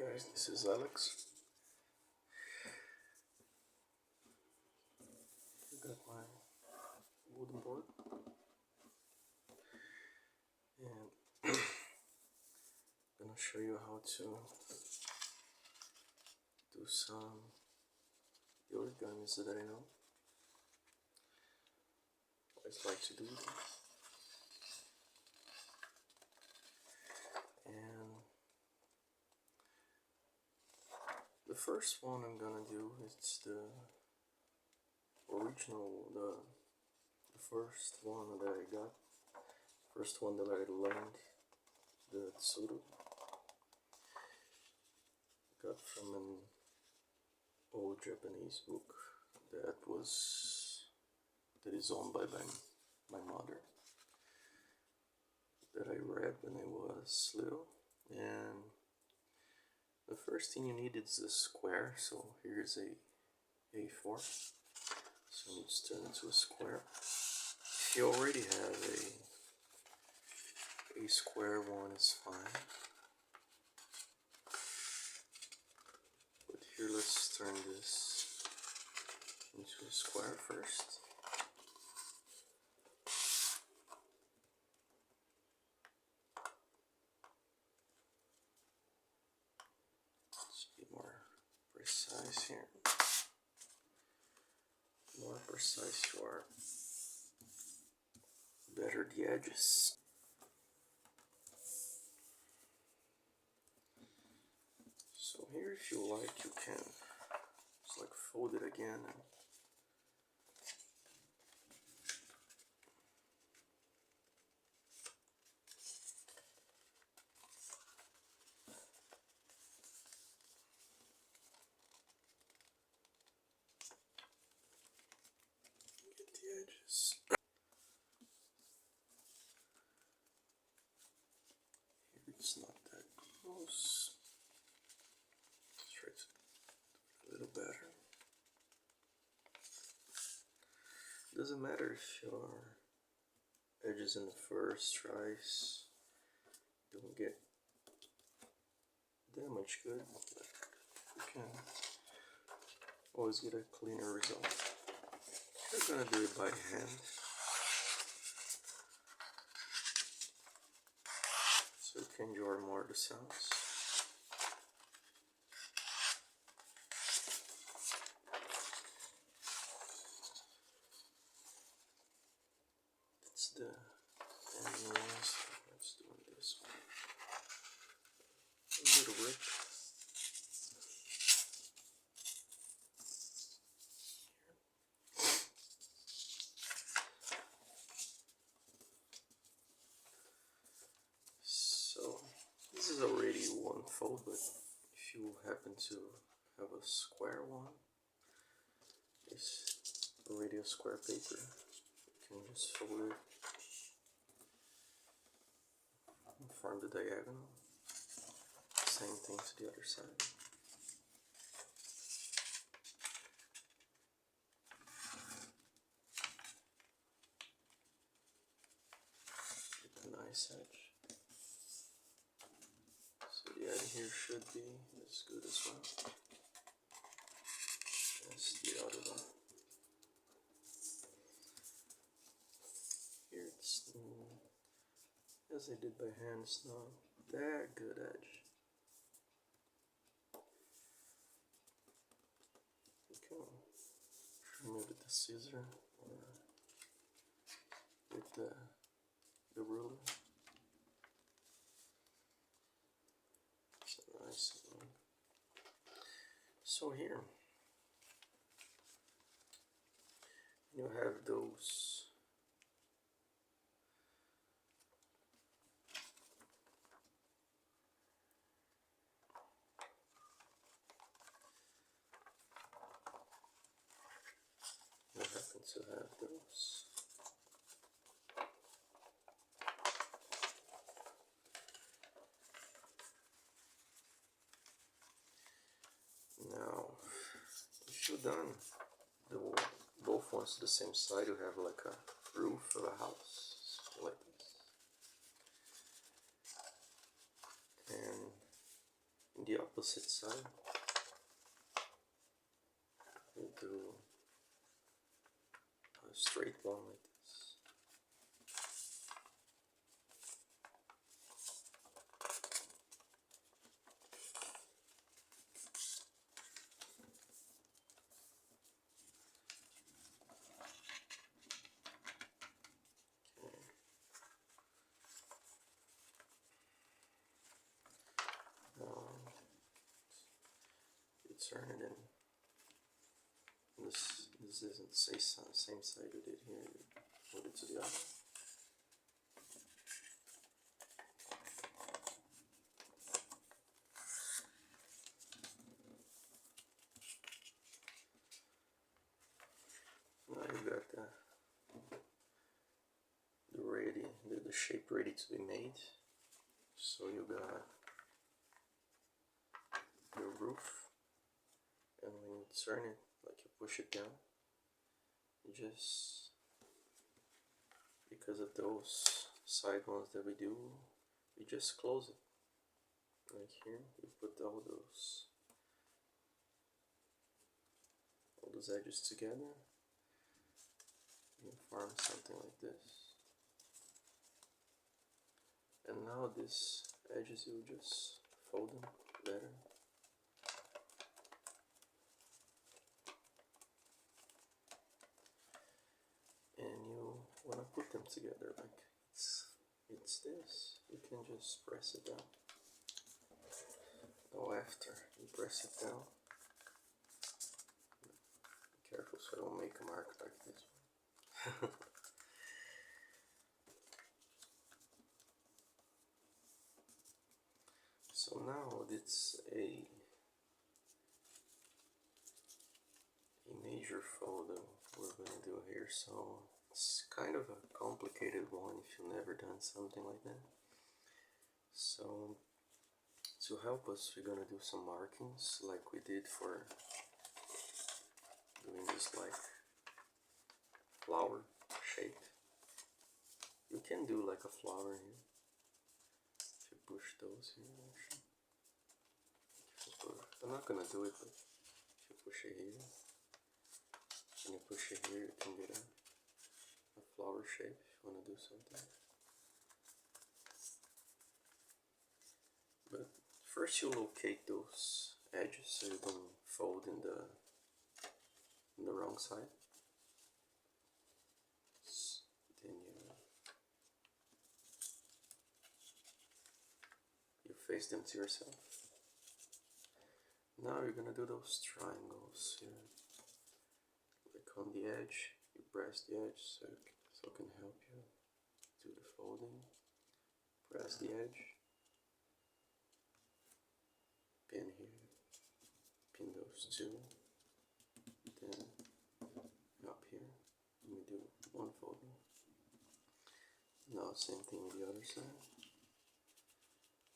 Guys, this is Alex. I got my wooden board and I'm gonna show you how to do some the origamis that I know. I always like to do them. And the first one I'm gonna do is the original, the first one that I got, first one that I learned, the Tsuru. Got from an old Japanese book that is owned by my mother, that I read when I was little. And the first thing you need is a square. So here's a A4, so it's turned into a square. If you already have a square one, is fine. But here, let's turn this into a square first. Let's be more precise here. The more precise you are, better the edges. So here, if you like, you can just like fold it again and get the edges. Here it's not that close. Let's try to do a little better. Doesn't matter if your edges in the first tries don't get that much good, but you can always get a cleaner result. We're gonna do it by hand, so you can enjoy more of the sounds. That's the ending one, so let's do this one. A little rip. So this is already one fold, but if you happen to have a square one, it's already a square paper. You can just fold it and form the diagonal. Same thing to the other side. Get a nice edge. So the edge here should be as good as well as the other one. Here it's, as I did by hand, it's not that good edge. You can remove it with the scissor or with the ruler. It's a nice one. So here you have those you happen to have those. Now, if you've done both ones to the same side, you have like a roof of a house, like this. And in the opposite opposite side. We'll do a straight one like this. Turn it in. This isn't the same side we did here. Move it to the other. Now you got the shape ready to be made. So you got your roof. And when you turn it, like you push it down, you just, because of those side ones that we do, we just close it. Like here, we put all those edges together, you form something like this. And now these edges, you just fold them better. When I put them together, like it's this, you can just press it down. Now after you press it down, be careful so I don't make a mark like this one. So now it's a major fold that we're gonna do here. So it's kind of a complicated one if you've never done something like that. So to help us, we're gonna do some markings like we did for doing this like flower shape. You can do like a flower here. If you push those here, actually. I'm not gonna do it, but if you push it here, and you push it here, you can get a flower shape if you want to do something. But first you locate those edges so you don't fold in the wrong side. Then you face them to yourself. Now you're gonna do those triangles here. Like on the edge, you press the edge so it can help you do the folding. Press the edge. Pin here. Pin those two. Then up here. Let me do one folding. Now same thing with the other side.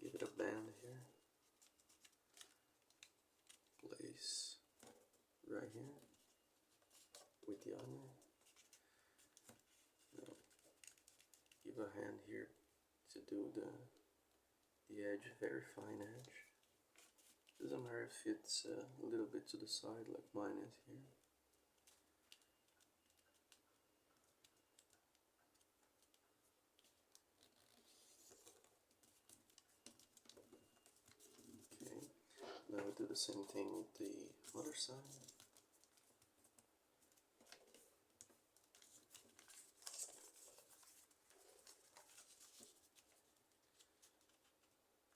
Give it a bend here. Place right here with the other. Now give a hand here to do the edge, very fine edge. Doesn't matter if it's a little bit to the side like mine is here. Okay, now we do the same thing with the other side.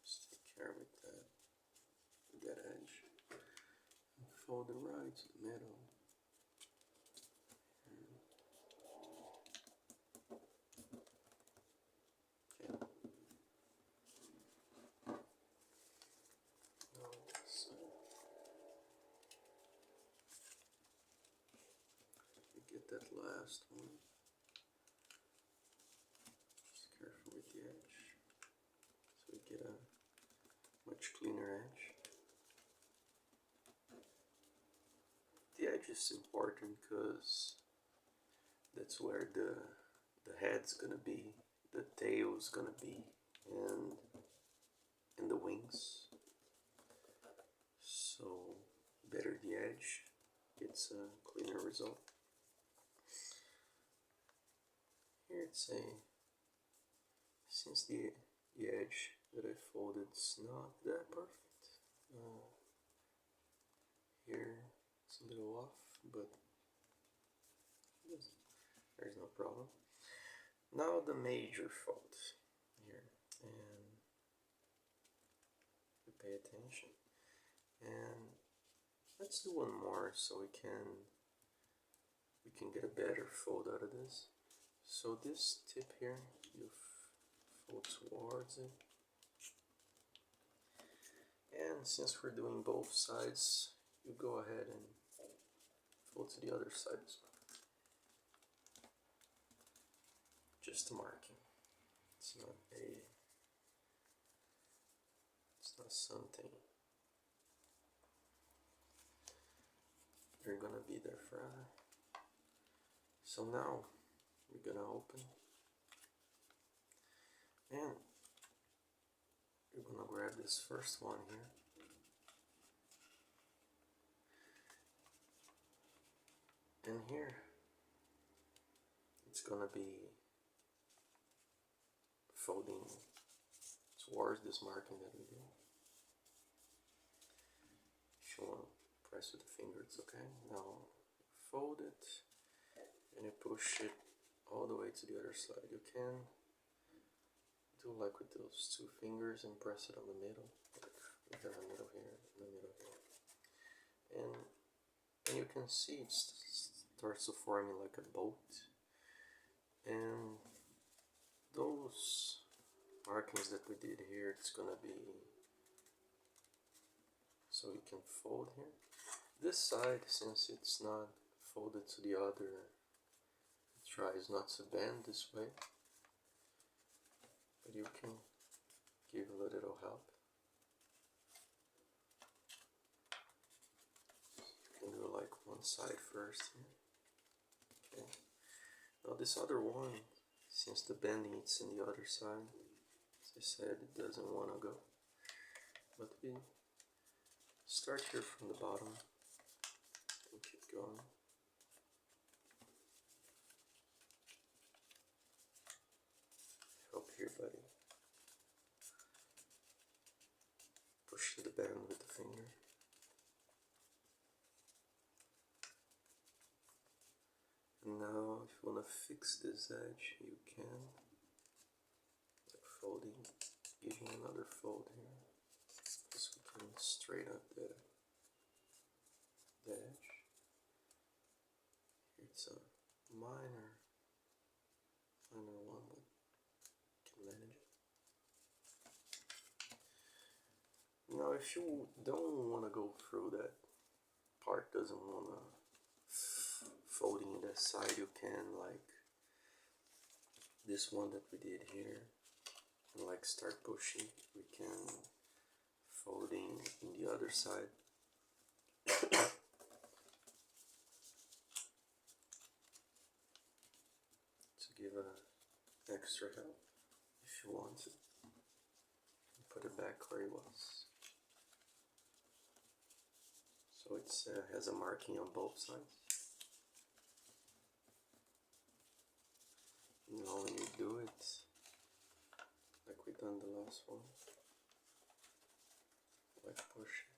Just take care with that edge. And fold it right to the middle. That last one. Just careful with the edge so we get a much cleaner edge. The edge is important because that's where the head's gonna be, the tail's gonna be, and the wings. So better the edge, it's a cleaner result. Here it's since the edge that I folded is not that perfect. Here it's a little off, but there's no problem. Now the major fold here, and you pay attention. And let's do one more so we can get a better fold out of this. So this tip here, you fold towards it. And since we're doing both sides, you go ahead and fold to the other side as well. Just a marking. It's not something you're gonna be there forever. So now we're gonna open, and you're gonna grab this first one here, and here it's gonna be folding towards this marking that we did. If you want to press with the finger, it's okay. Now fold it and you push it all the way to the other side. You can do like with those two fingers and press it on the middle. We have a middle here, and a middle here, and you can see it starts to forming like a boat. And those markings that we did here, it's gonna be so you can fold here. This side, since it's not folded to the other, it tries not to bend this way, but you can give a little help. You can do like one side first here. Okay. Now this other one, since the bending is in the other side, as I said, it doesn't want to go. But we start here from the bottom and keep going. Help here, buddy. Push the bend with the finger. And now, if you want to fix this edge, you can. Like folding, giving another fold here, so we can straighten up the edge. It's a minor one, but can manage it. Now, if you don't want to go through that part, doesn't want to folding that side, you can like this one that we did here, and like start pushing. We can folding in the other side. To give a extra help if you want to. Put it back where it was. So it has a marking on both sides. Now when you do it, like we done the last one, like push it,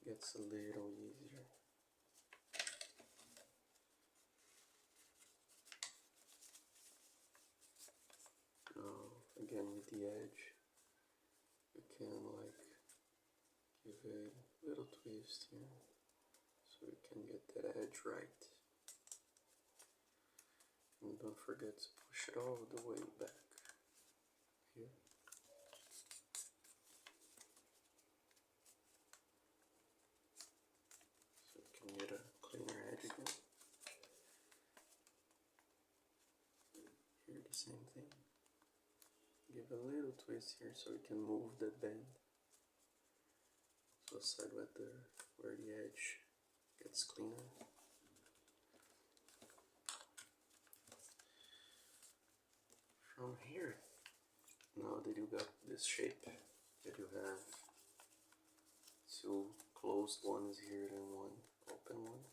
gets a little easier. Now again with the edge, you can like give a little twist here, so you can get that edge right. And don't forget to push it all the way back here. So you can get a cleaner edge again. Here the same thing. Give a little twist here so you can move that bend. So side where the edge gets cleaner. From here, now that you got this shape, that you have two closed ones here and one open one.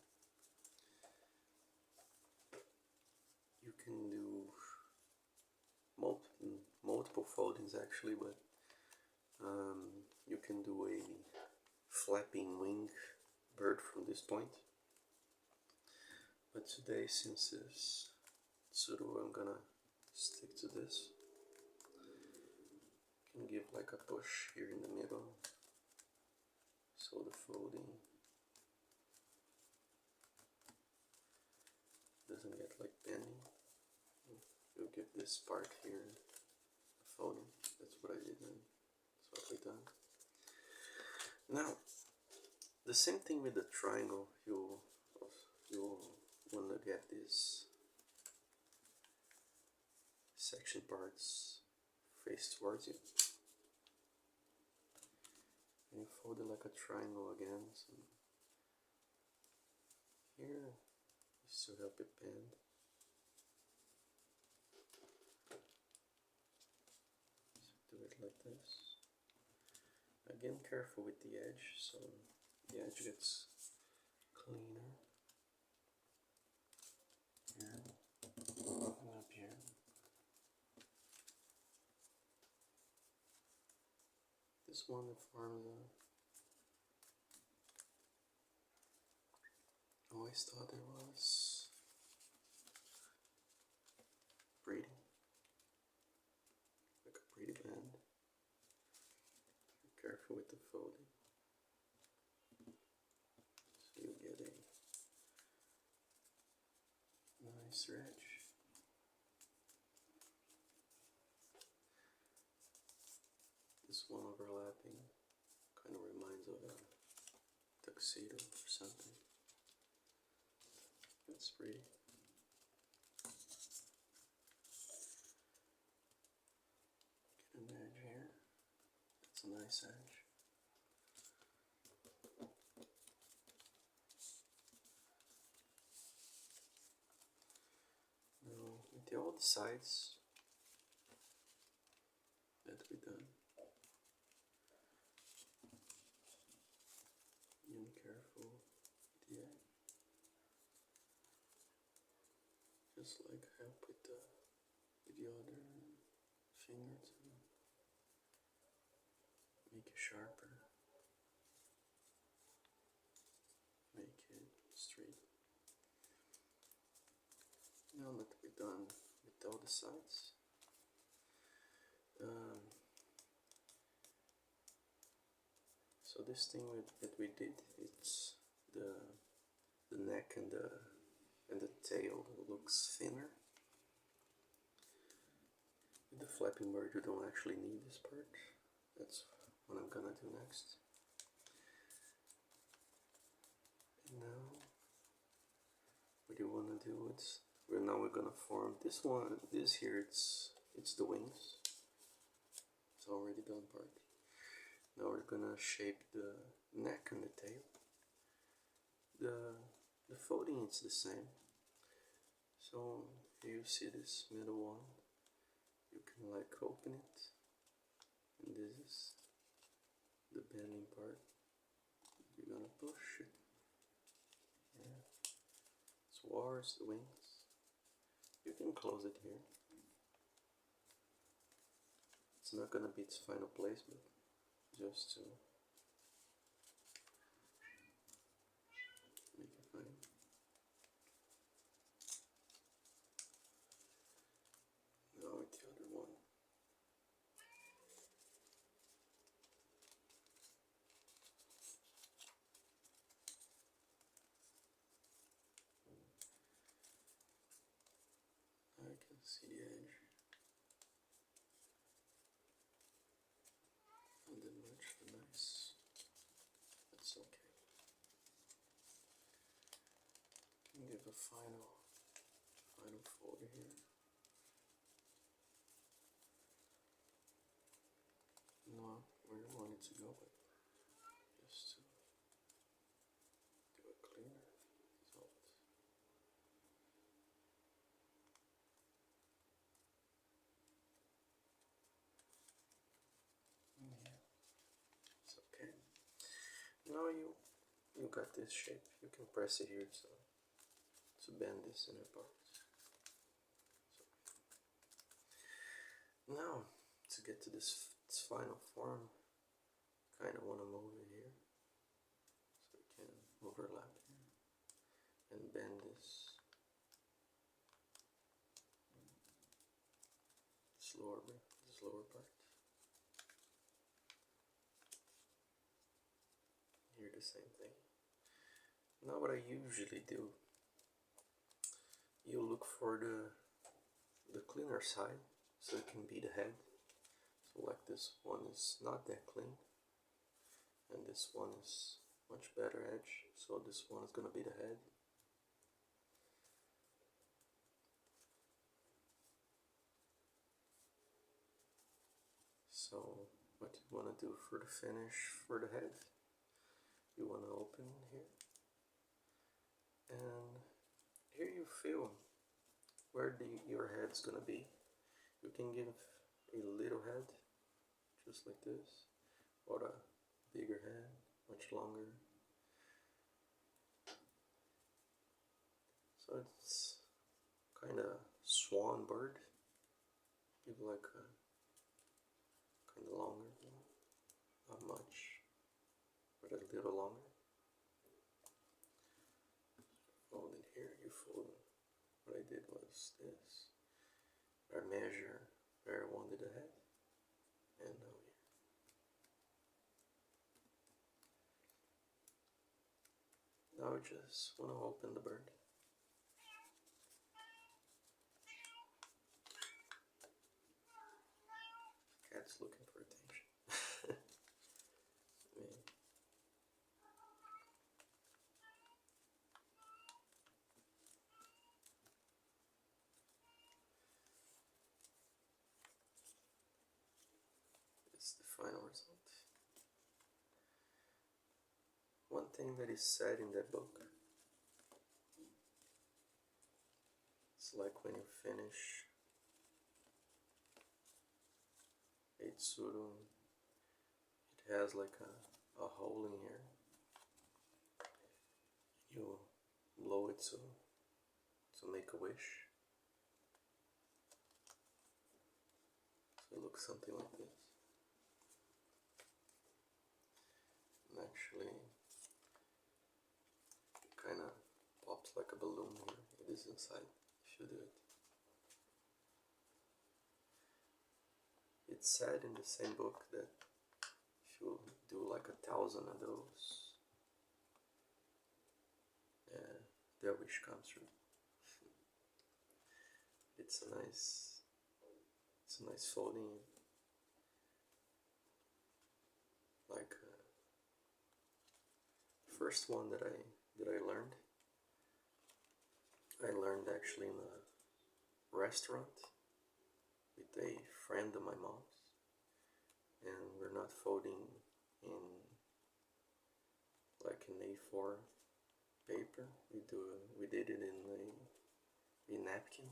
You can do multiple foldings actually, but you can do a flapping wing bird from this point. But today, since it's Tsuru, I'm gonna stick to this. Can give like a push here in the middle, so the folding doesn't get like bending. You'll give this part here a folding. That's what I did, and that's what we done. Now, the same thing with the triangle. You'll want to get these section parts face towards you. And you fold it like a triangle again. So here, just to help it bend. So do it like this. Again, careful with the edge, so the edge gets cleaner. Here, and up here. This one forms a... I always thought it was pretty, like a pretty band. Be careful with the folding, so you get a nice edge. This one overlapping kind of reminds of a tuxedo or something. That's pretty. Get an edge here. That's a nice edge. Now, with all the sides that we done, be careful with the edge. Just like help with the other finger to make it sharper, make it straight. Now that we're done with all the sides, so this thing that we did, it's the neck and the tail looks thinner. With the flapping bird, you don't actually need this part. That's what I'm gonna do next. And now, what you wanna do is, now we're gonna form this one. This here, it's the wings. It's already done part. Now we're gonna shape the neck and the tail. The folding is the same. So here you see this middle one. You can like open it, and this is the bending part. You're gonna push it. Yeah. Towards the wings. You can close it here. It's not gonna be its final place, but just to make it fine. Now with the other one. I can see the edge. Not that much, but nice. That's okay. Can give a final fold here. Not where you want it to go, but just to do a cleaner result. Yeah. you got this shape, you can press it here to bend this inner part. So, now, to get to this final form, kind of want to move it here, so we can overlap here, and bend this lower part. Here the same thing. Now what I usually do, you look for the cleaner side, so it can be the head. So like this one is not that clean, and this one is much better edge, so this one is gonna be the head. So what you want to do for the finish for the head, you want to open here, and here you feel where your head's gonna be. You can give a little head, just like this, or a bigger head, much longer. So it's kind of swan bird, give like a kind of longer, not much, but a little longer. Fold in here, you fold. What I did was this. I measure where I wanted the head, and now here. Now I just want to open the bird. Cat's looking for attention. It's the final result. One thing that is said in that book, it's like when you finish a tsuru, it has like a hole in here. You blow it to make a wish. So it looks something like this. And actually, it kind of pops like a balloon here. It is inside if you do it. It's said in the same book that if you do like 1,000 of those, their wish comes true. It's a nice folding. Like first one that I learned actually in a restaurant with a friend of my mom's, and we're not folding in like an A4 paper. We did it in a napkin,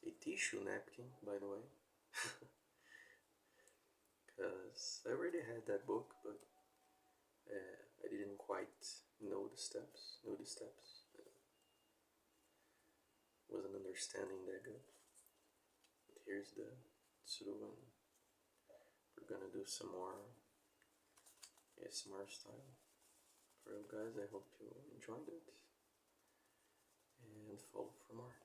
a tissue napkin, by the way, because I already had that book, but I didn't quite know the steps. Wasn't understanding that good. But here's the tsuru, and we're gonna do some more ASMR style. For you guys, I hope you enjoyed it, and follow for more.